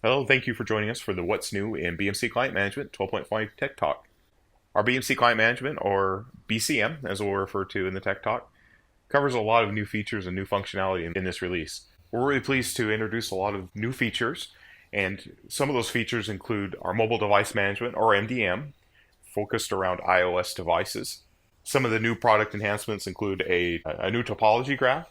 Hello, thank you for joining us for the What's New in BMC Client Management 12.5 Tech Talk. Our BMC Client Management, or BCM as we'll refer to in the Tech Talk, covers a lot of new features and new functionality in this release. We're really pleased to introduce a lot of new features, and some of those features include our Mobile Device Management, or MDM, focused around iOS devices. Some of the new product enhancements include a new Topology Graph,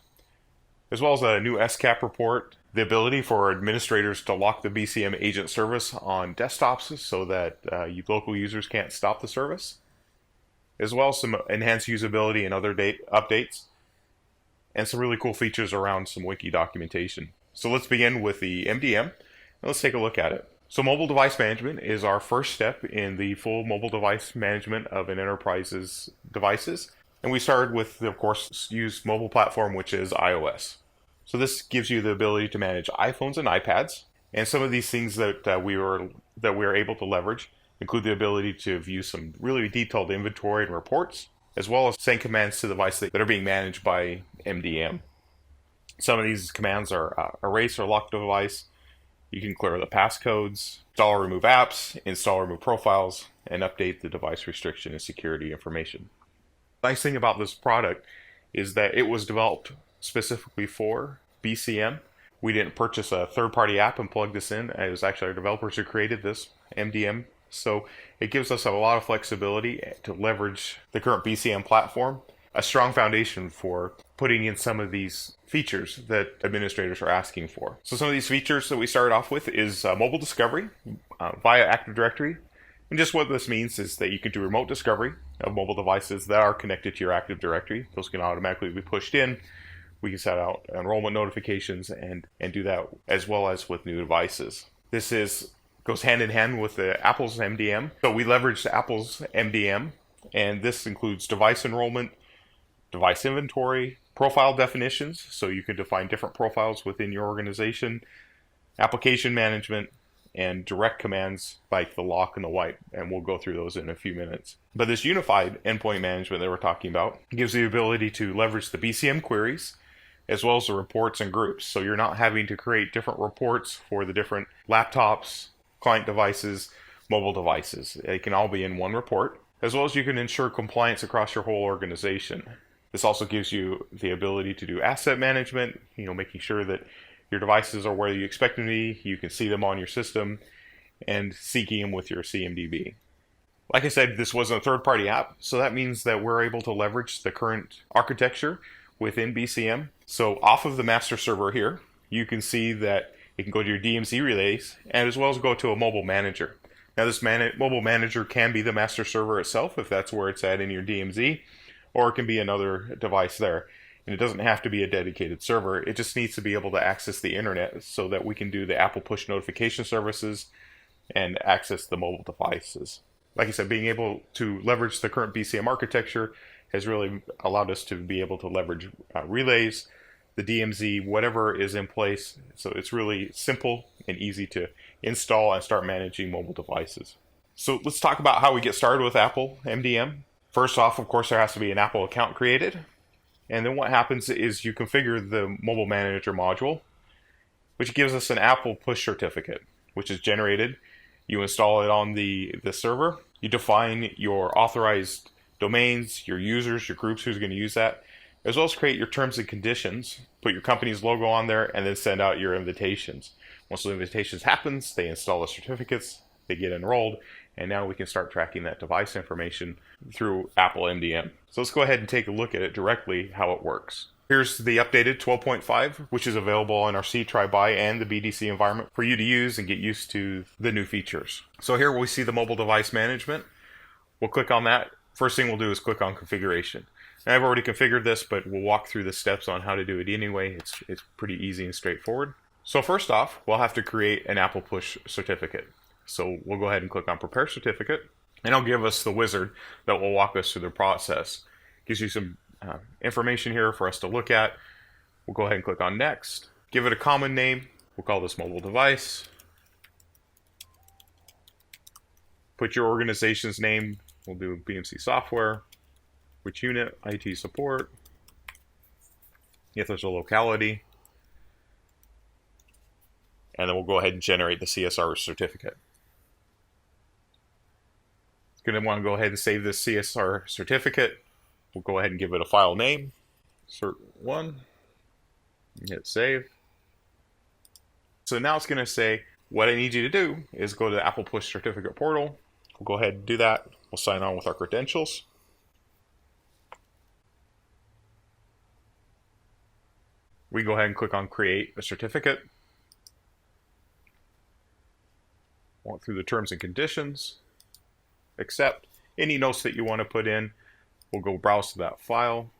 as well as a new SCAP Report, the ability for administrators to lock the BCM agent service on desktops so that local users can't stop the service, as well as some enhanced usability and other updates, and some really cool features around some wiki documentation. So let's begin with the MDM, and let's take a look at it. So mobile device management is our first step in the full mobile device management of an enterprise's devices. And we started with, of course, use mobile platform, which is iOS. So this gives you the ability to manage iPhones and iPads. And some of these things that we are able to leverage include the ability to view some really detailed inventory and reports, as well as send commands to the device that are being managed by MDM. Some of these commands are erase or lock the device. You can clear the passcodes, install or remove apps, install or remove profiles, and update the device restriction and security information. The nice thing about this product is that it was developed specifically for BCM. We didn't purchase a third-party app and plug this in. It was actually our developers who created this MDM. So it gives us a lot of flexibility to leverage the current BCM platform, a strong foundation for putting in some of these features that administrators are asking for. So some of these features that we started off with is mobile discovery via Active Directory. And just what this means is that you can do remote discovery of mobile devices that are connected to your Active Directory. Those can automatically be pushed in. We can set out enrollment notifications and do that as well as with new devices. This goes hand in hand with the Apple's MDM. So we leveraged Apple's MDM, and this includes device enrollment, device inventory, profile definitions, so you can define different profiles within your organization, application management, and direct commands like the lock and the wipe, and we'll go through those in a few minutes. But this unified endpoint management that we're talking about gives the ability to leverage the BCM queries as well as the reports and groups. So you're not having to create different reports for the different laptops, client devices, mobile devices. They can all be in one report, as well as you can ensure compliance across your whole organization. This also gives you the ability to do asset management, making sure that your devices are where you expect them to be, you can see them on your system, and syncing them with your CMDB. Like I said, this wasn't a third-party app, so that means that we're able to leverage the current architecture within BCM. So off of the master server here, you can see that you can go to your DMZ relays, and as well as go to a mobile manager. Now this mobile manager can be the master server itself, if that's where it's at in your DMZ, or it can be another device there. And it doesn't have to be a dedicated server. It just needs to be able to access the internet so that we can do the Apple push notification services and access the mobile devices. Like I said, being able to leverage the current BCM architecture has really allowed us to be able to leverage relays, the DMZ, whatever is in place. So it's really simple and easy to install and start managing mobile devices. So let's talk about how we get started with Apple MDM. First off, of course, there has to be an Apple account created. And then what happens is you configure the mobile manager module, which gives us an Apple push certificate, which is generated. You install it on the server. You define your authorized domains, your users, your groups, who's going to use that, as well as create your terms and conditions, put your company's logo on there, and then send out your invitations. Once the invitations happens, they install the certificates, they get enrolled, and now we can start tracking that device information through Apple MDM. So let's go ahead and take a look at it directly, how it works. Here's the updated 12.5, which is available on our C, Try, Buy, and the BDC environment for you to use and get used to the new features. So here we see the mobile device management. We'll click on that. First thing we'll do is click on configuration. Now, I've already configured this, but we'll walk through the steps on how to do it anyway. It's pretty easy and straightforward. So first off, we'll have to create an Apple push certificate. So we'll go ahead and click on Prepare Certificate, and it'll give us the wizard that will walk us through the process. Gives you some information here for us to look at. We'll go ahead and click on Next. Give it a common name. We'll call this mobile device. Put your organization's name. We'll do BMC Software. Which unit? IT support. If there's a locality. and then we'll go ahead and generate the CSR certificate. Going to want to go ahead and save this CSR certificate. We'll go ahead and give it a file name, cert1, hit save. So now it's going to say, what I need you to do is go to the Apple Push Certificate portal. We'll go ahead and do that. We'll sign on with our credentials. We go ahead and click on Create a Certificate. Walk through the terms and conditions. Accept. Any notes that you want to put in, we'll go browse to that file.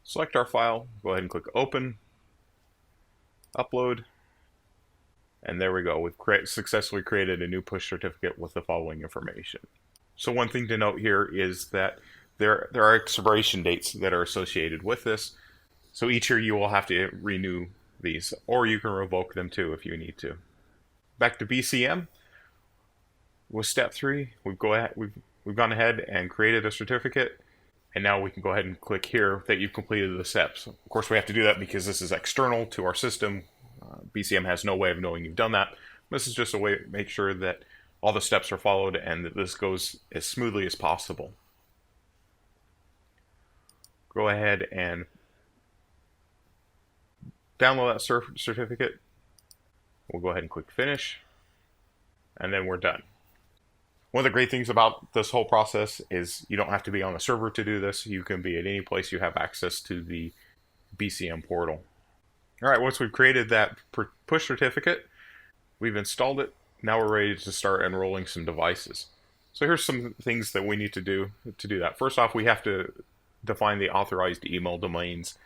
Select our file. Go ahead and click Open. Upload. And there we go. We've successfully created a new push certificate with the following information. So one thing to note here is that there are expiration dates that are associated with this. So each year you will have to renew these, or you can revoke them too if you need to. Back to BCM. With step 3, we've gone ahead and created a certificate, and now we can go ahead and click here that you've completed the steps. Of course, we have to do that because this is external to our system. BCM has no way of knowing you've done that. This is just a way to make sure that all the steps are followed and that this goes as smoothly as possible. Go ahead and download that certificate. We'll go ahead and click Finish, and then we're done. One of the great things about this whole process is you don't have to be on the server to do this. You can be at any place you have access to the BCM portal. All right, once we've created that push certificate, we've installed it. Now we're ready to start enrolling some devices. So here's some things that we need to do that. First off, we have to define the authorized email domains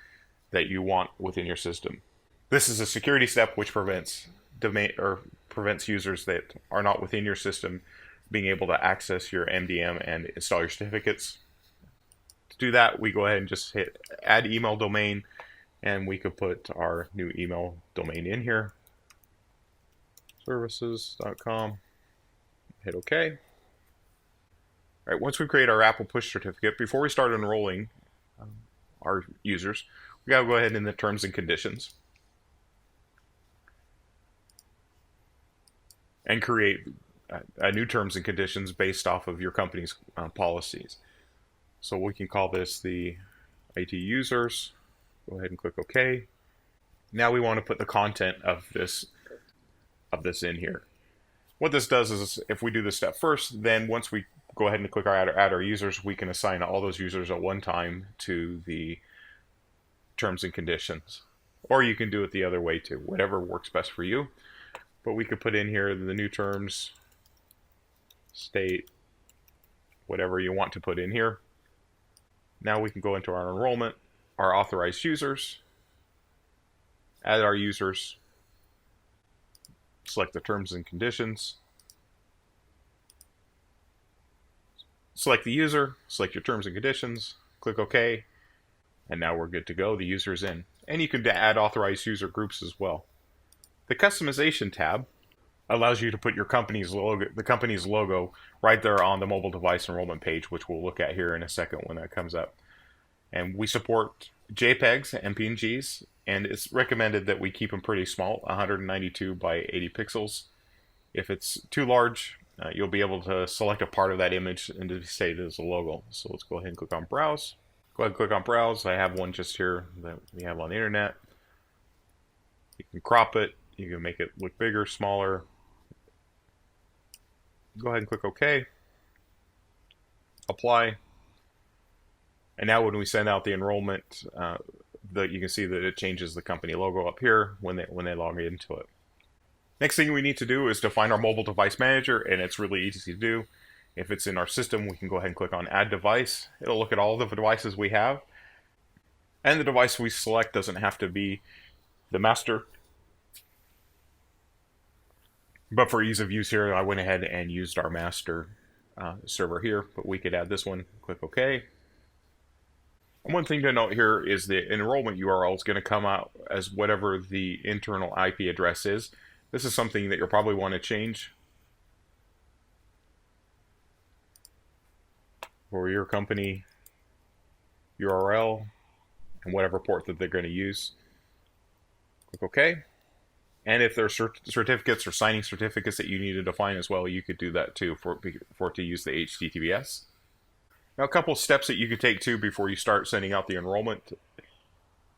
that you want within your system. This is a security step which prevents users that are not within your system being able to access your MDM and install your certificates. To do that, we go ahead and just hit add email domain, and we could put our new email domain in here, services.com, hit OK. All right, once we create our Apple Push certificate, before we start enrolling our users, we got to go ahead in the terms and conditions and create a new terms and conditions based off of your company's policies. So we can call this the IT users. Go ahead and click OK. Now we want to put the content of this in here. What this does is, if we do this step first, then once we go ahead and click add our users, we can assign all those users at one time to the terms and conditions. Or you can do it the other way too, whatever works best for you. But we could put in here the new terms, state, whatever you want to put in here. Now we can go into our enrollment, our authorized users, add our users, select the terms and conditions, select the user, select your terms and conditions, click OK, and now we're good to go. The user's in. And you can add authorized user groups as well. The customization tab allows you to put your company's logo right there on the mobile device enrollment page, which we'll look at here in a second when that comes up. And we support JPEGs and PNGs, and it's recommended that we keep them pretty small, 192 by 80 pixels. If it's too large, you'll be able to select a part of that image and to say it as a logo. So let's go ahead and click on Browse. Go ahead and click on Browse. I have one just here that we have on the internet. You can crop it. You can make it look bigger, smaller. Go ahead and click OK. Apply. And now when we send out the enrollment, you can see that it changes the company logo up here when they log into it. Next thing we need to do is define our mobile device manager, and it's really easy to do. If it's in our system, we can go ahead and click on Add Device. It'll look at all the devices we have. And the device we select doesn't have to be the master. But for ease of use here, I went ahead and used our master server here, but we could add this one, click OK. And one thing to note here is the enrollment URL is going to come out as whatever the internal IP address is. This is something that you'll probably want to change for your company URL and whatever port that they're going to use. Click OK. And if there are certificates or signing certificates that you need to define as well, you could do that too for to use the HTTPS. Now, a couple steps that you could take too before you start sending out the enrollment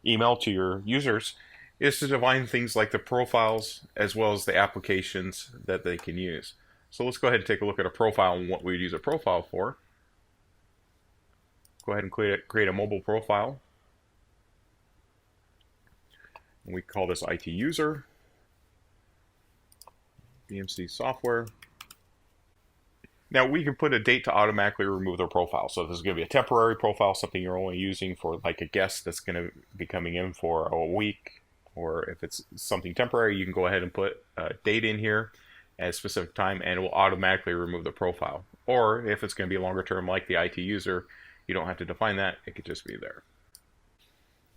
email to your users is to define things like the profiles as well as the applications that they can use. So let's go ahead and take a look at a profile and what we would use a profile for. Go ahead and create a mobile profile. And we call this IT user, BMC software. Now we can put a date to automatically remove their profile. So this is going to be a temporary profile, something you're only using for like a guest that's going to be coming in for a week. Or if it's something temporary, you can go ahead and put a date in here at a specific time and it will automatically remove the profile. Or if it's going to be longer term like the IT user, you don't have to define that. It could just be there.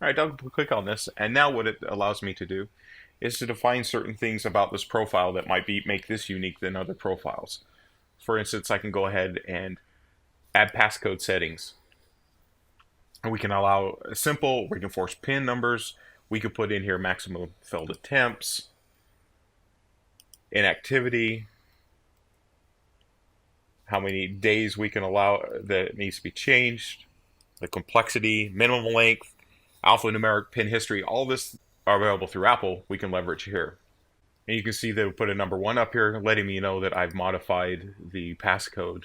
All right, double click on this. And now what it allows me to do is to define certain things about this profile that might make this unique than other profiles. For instance, I can go ahead and add passcode settings. And we can allow a simple, we can force PIN numbers. We could put in here maximum failed attempts, inactivity, how many days we can allow that it needs to be changed, the complexity, minimum length, alphanumeric PIN history. All this are available through Apple. We can leverage here. And you can see they put a number 1 up here, letting me know that I've modified the passcode.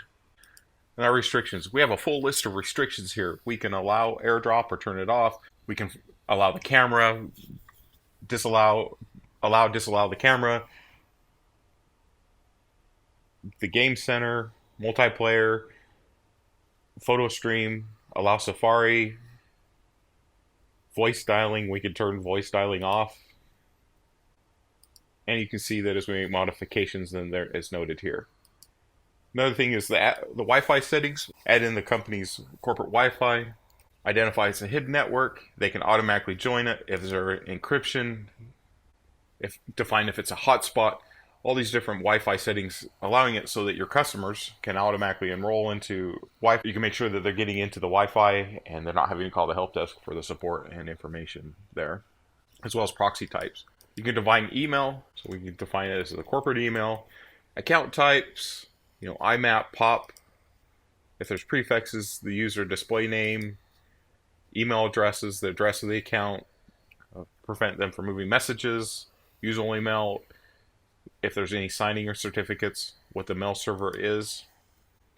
And our restrictions. We have a full list of restrictions here. We can allow airdrop or turn it off. We can allow the camera, disallow the camera, the game center, multiplayer, photo stream, allow Safari, voice dialing. We can turn voice dialing off. And you can see that as we make modifications, then there is noted here. Another thing is the Wi-Fi settings. Add in the company's corporate Wi-Fi. Identifies a hidden network. They can automatically join it. If there's encryption, define if it's a hotspot. All these different Wi-Fi settings, allowing it so that your customers can automatically enroll into Wi-Fi. You can make sure that they're getting into the Wi-Fi and they're not having to call the help desk for the support and information there, as well as proxy types. You can define email, so we can define it as a corporate email. Account types, IMAP, POP. If there's prefixes, the user display name, email addresses, the address of the account, prevent them from moving messages, use only mail. If there's any signing or certificates, what the mail server is,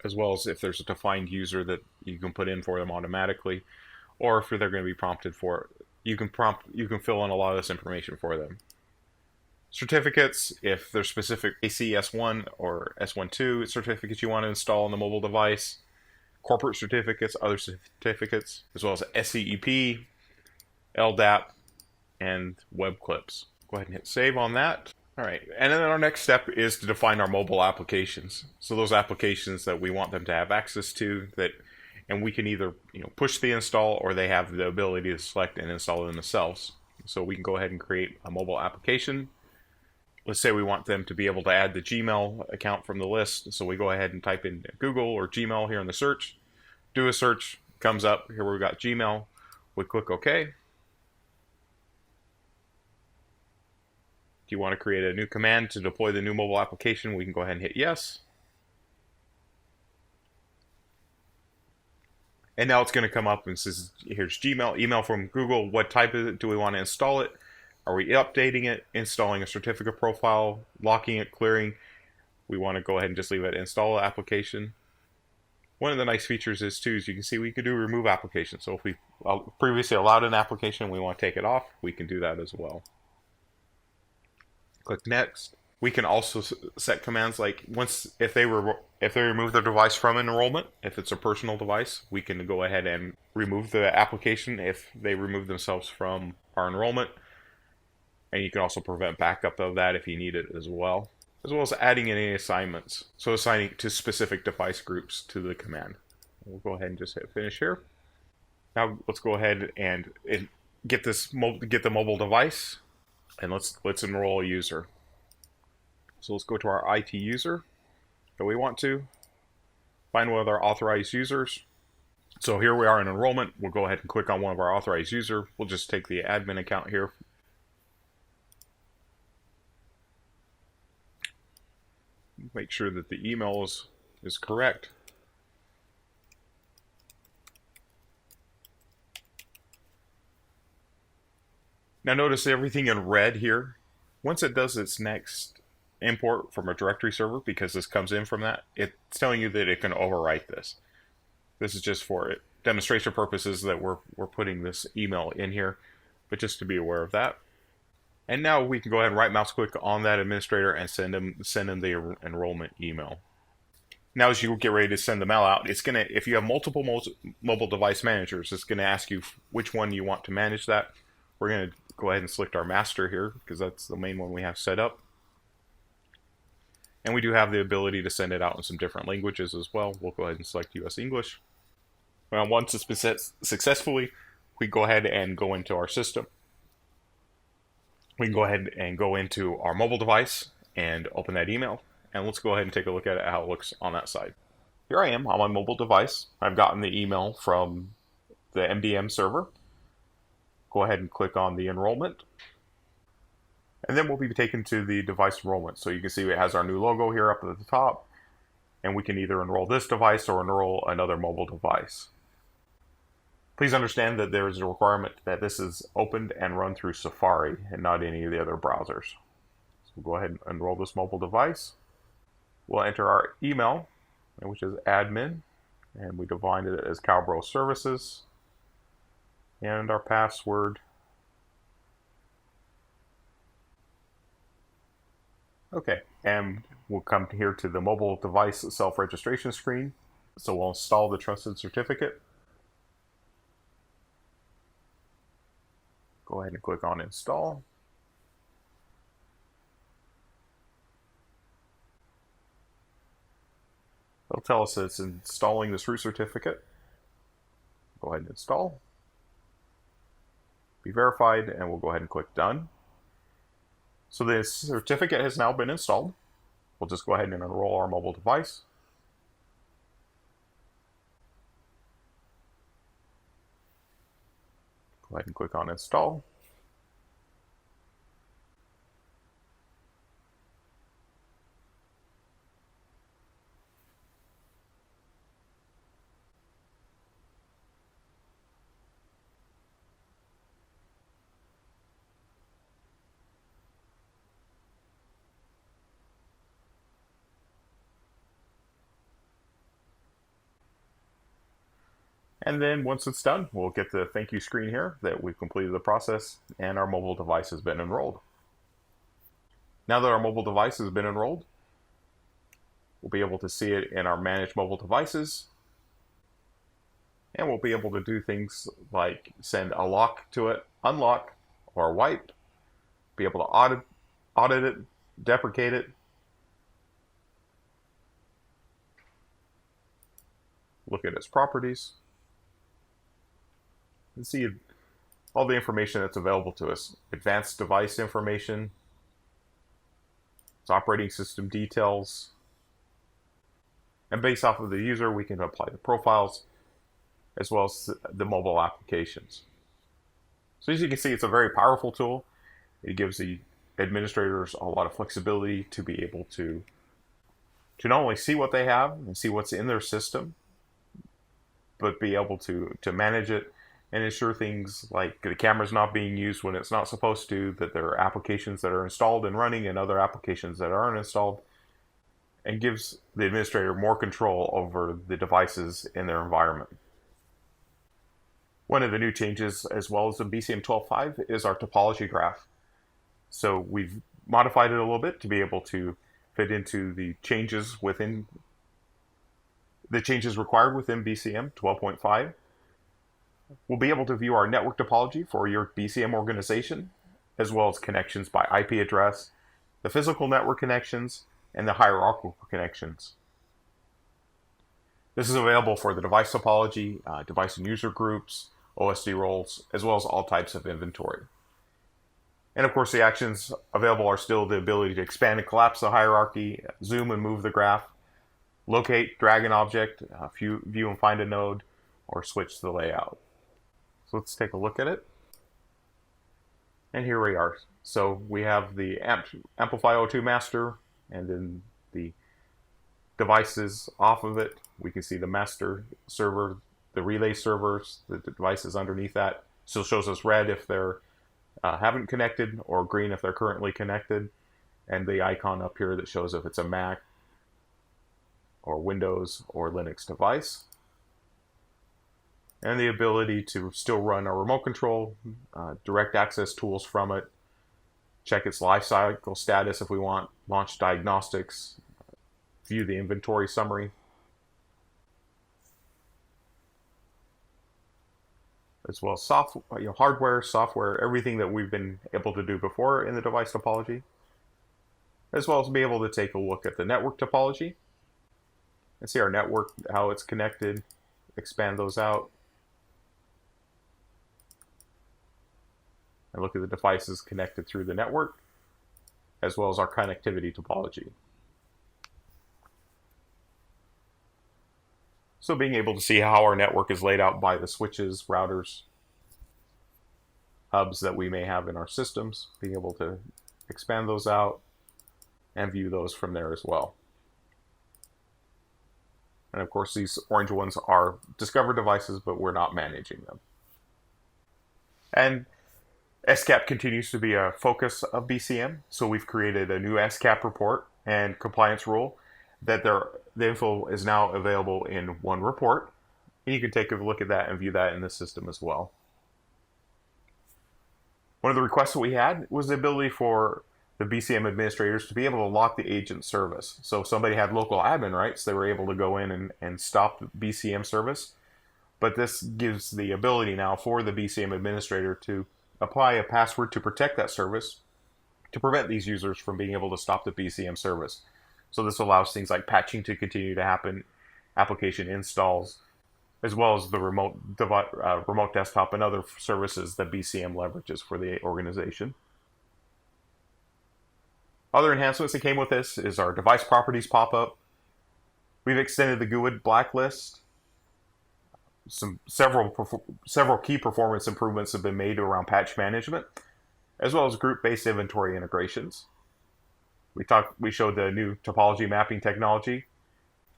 as well as if there's a defined user that you can put in for them automatically, or if they're going to be prompted for it. You can fill in a lot of this information for them. Certificates, if there's specific AC S1 or S12 certificates you want to install on the mobile device. Corporate certificates, other certificates, as well as SCEP, LDAP, and web clips. Go ahead and hit save on that. All right, and then our next step is to define our mobile applications. So those applications that we want them to have access to, and we can either push the install or they have the ability to select and install it themselves. So we can go ahead and create a mobile application. Let's say we want them to be able to add the Gmail account from the list. So we go ahead and type in Google or Gmail here in the search. Do a search, comes up. Here we've got Gmail. We click OK. Do you want to create a new command to deploy the new mobile application? We can go ahead and hit yes. And now it's going to come up and says, here's Gmail, email from Google. What type is it? Do we want to install it? Are we updating it, installing a certificate profile, locking it, clearing? We want to go ahead and just leave it install the application. One of the nice features is too, as you can see, we can do remove application. So if we previously allowed an application and we want to take it off, we can do that as well. Click next. We can also set commands like if they remove their device from enrollment, if it's a personal device, we can go ahead and remove the application if they remove themselves from our enrollment. And you can also prevent backup of that if you need it as well as adding any assignments. So assigning to specific device groups to the command. We'll go ahead and just hit finish here. Now let's go ahead and get the mobile device, and let's enroll a user. So let's go to our IT user that we want to find one of our authorized users. So here we are in enrollment. We'll go ahead and click on one of our authorized user. We'll just take the admin account here. make sure that the email is correct. Now notice everything in red here. Once it does its next import from a directory server, because this comes in from that, it's telling you that it can overwrite this. This is just for demonstration purposes that we're putting this email in here, but just to be aware of that. And now we can go ahead and right mouse click on that administrator and send them the enrollment email. Now as you get ready to send the mail out, it's gonna, if you have multiple mobile device managers, it's gonna ask you which one you want to manage that. We're gonna go ahead and select our master here because that's the main one we have set up. And we do have the ability to send it out in some different languages as well. We'll go ahead and select US English. Well, once it's been successfully, we go ahead and go into our system. We can go ahead and go into our mobile device and open that email. And let's go ahead and take a look at how it looks on that side. Here I am on my mobile device. I've gotten the email from the MDM server. Go ahead and click on the enrollment. And then we'll be taken to the device enrollment. So you can see it has our new logo here up at the top. And we can either enroll this device or enroll another mobile device. Please understand that there is a requirement that this is opened and run through Safari and not any of the other browsers. So we'll go ahead and enroll this mobile device. We'll enter our email, which is admin, and we defined it as Cowbro Services, and our password. Okay, and we'll come here to the mobile device self-registration screen. So we'll install the trusted certificate. Go ahead and click on install. It'll tell us that it's installing this root certificate. Go ahead and install. Be verified, and we'll go ahead and click done. So this certificate has now been installed. We'll just go ahead and enroll our mobile device. Go ahead and click on install. And then once it's done, we'll get the thank you screen here that we've completed the process and our mobile device has been enrolled. Now that our mobile device has been enrolled, we'll be able to see it in our manage mobile devices. And we'll be able to do things like send a lock to it, unlock, or wipe. Be able to audit it, deprecate it. Look at its properties. And see all the information that's available to us. Advanced device information, its operating system details, and based off of the user, we can apply the profiles as well as the mobile applications. So as you can see, it's a very powerful tool. It gives the administrators a lot of flexibility to be able to not only see what they have and see what's in their system, but be able to manage it and ensure things like the camera's not being used when it's not supposed to, that there are applications that are installed and running and other applications that aren't installed, and gives the administrator more control over the devices in their environment. One of the new changes, as well as in BCM 12.5, is our topology graph. So we've modified it a little bit to be able to fit into the changes required within BCM 12.5. We'll be able to view our network topology for your BCM organization, as well as connections by IP address, the physical network connections, and the hierarchical connections. This is available for the device topology, device and user groups, OSD roles, as well as all types of inventory. And of course, the actions available are still the ability to expand and collapse the hierarchy, zoom and move the graph, locate, drag an object, view and find a node, or switch the layout. So let's take a look at it. And here we are. So we have the Amplify O2 master, and then the devices off of it. We can see the master server, the relay servers, the devices underneath that. Still shows us red if they're haven't connected, or green if they're currently connected, and the icon up here that shows if it's a Mac or Windows or Linux device. And the ability to still run our remote control, direct access tools from it, check its lifecycle status if we want, launch diagnostics, view the inventory summary, as well as software, hardware, software, everything that we've been able to do before in the device topology, as well as be able to take a look at the network topology and see our network, how it's connected, expand those out, and look at the devices connected through the network, as well as our connectivity topology. So being able to see how our network is laid out by the switches, routers, hubs that we may have in our systems, being able to expand those out and view those from there as well. And of course, these orange ones are discovered devices, but we're not managing them. And SCAP continues to be a focus of BCM, so we've created a new SCAP report and compliance rule that the info is now available in one report, and you can take a look at that and view that in the system as well. One of the requests that we had was the ability for the BCM administrators to be able to lock the agent service. So if somebody had local admin rights, they were able to go in and stop the BCM service. But this gives the ability now for the BCM administrator to apply a password to protect that service to prevent these users from being able to stop the BCM service. So this allows things like patching to continue to happen, application installs, as well as the remote desktop and other services that BCM leverages for the organization. Other enhancements that came with this is our device properties pop-up. We've extended the GUID blacklist. Several key performance improvements have been made around patch management, as well as group-based inventory integrations. We showed the new topology mapping technology,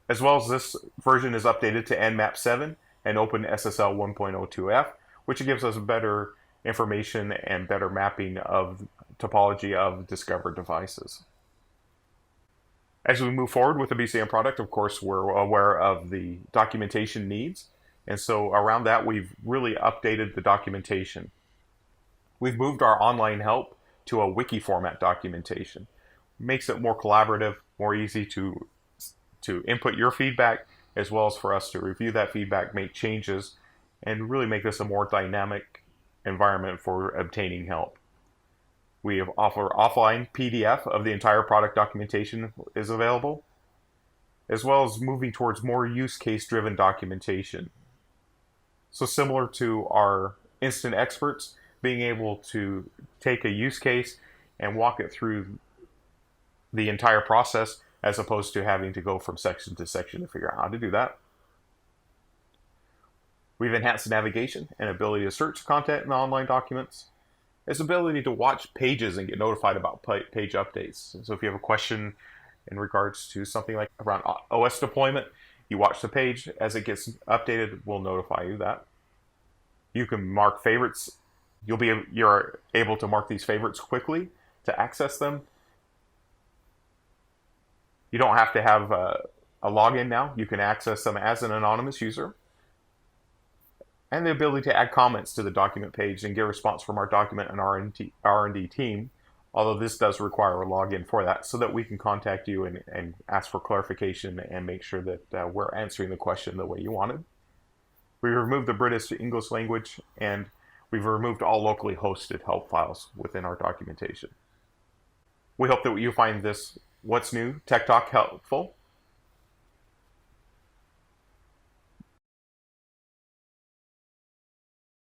as well as this version is updated to Nmap 7 and OpenSSL 1.02F, which gives us better information and better mapping of topology of discovered devices. As we move forward with the BCM product, of course, we're aware of the documentation needs. And so around that, we've really updated the documentation. We've moved our online help to a wiki format documentation. It makes it more collaborative, more easy to input your feedback, as well as for us to review that feedback, make changes, and really make this a more dynamic environment for obtaining help. We offer offline PDF of the entire product documentation is available, as well as moving towards more use case driven documentation. So similar to our instant experts, being able to take a use case and walk it through the entire process, as opposed to having to go from section to section to figure out how to do that. We've enhanced the navigation and ability to search content in the online documents. Its ability to watch pages and get notified about page updates. So if you have a question in regards to something like around OS deployment, you watch the page. As it gets updated, we'll notify you that. You can mark favorites. You're able to mark these favorites quickly to access them. You don't have to have a login now. You can access them as an anonymous user. And the ability to add comments to the document page and get a response from our document and R&D team, although this does require a login for that, so that we can contact you and ask for clarification and make sure that we're answering the question the way you wanted. We removed the British English language, and we've removed all locally hosted help files within our documentation. We hope that you find this What's New Tech Talk helpful,